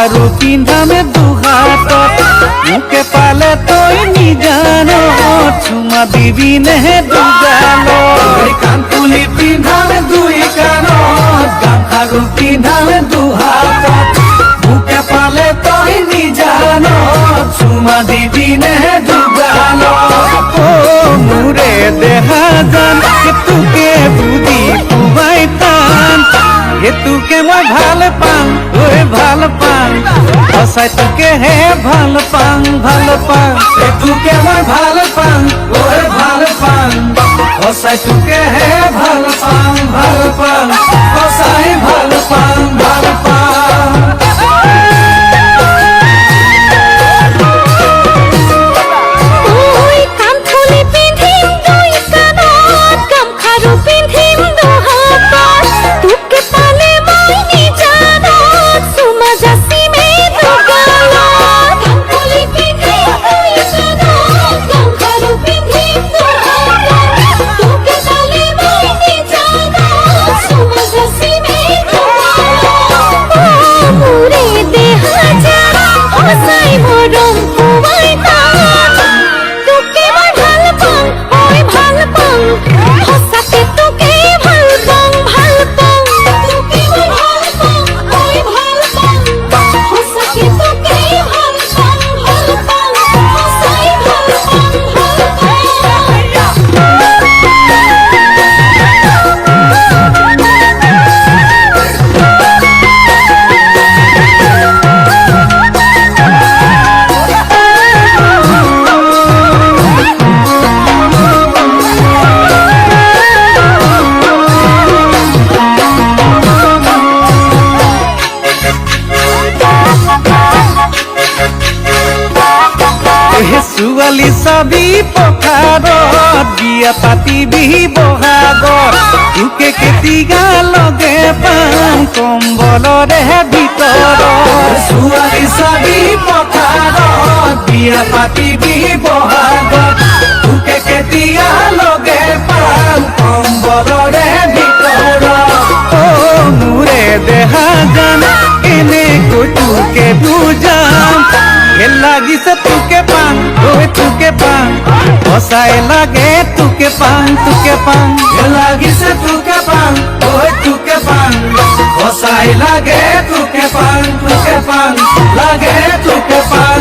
গামখাৰু পিন্ধামে দুহাতত মুকে পালে তই নিজানো চুমা দিবি নেহে দুগালত কাণফুলি পিন্ধামে দুই কাণত গামখাৰু পিন্ধামে দুহাতত মুকে পালে তই নিজানো চুমা দিবি নেহে দুগালত মোৰে দেহা জান তোকে বুজি পুৱাই টান তোকে মই ভাল পাং ঐ ভাল পাং সঁচাই তোকে হে ভাল পাং তোকে মই ভাল পাং ঐ ভাল পাং সঁচাই তোকে হে ভাল পাং সঁচাই ভাল পাং ছোৱালী চাবি পথাৰত বিয়া পাতিবি বহাগত তোকে কেতিয়া লগে পাম কম্বলৰে ভিতৰত ছোৱালী চাবি পথাৰত বিয়া পাতিবি বহাগত তোকে কেতিয়া লগে পাম কম্বলৰে ভিতৰত মোৰে দেহা জান কেনেকৈ তোকে বুজাম লাগিছে তোকে পাং ঐ তোকে পাং সঁচাই লাগে তোকে পাং লাগিছে তোকে পাং ঐ তোকে পাং সঁচাই লাগে তোকে পাং লাগে তোকে পাং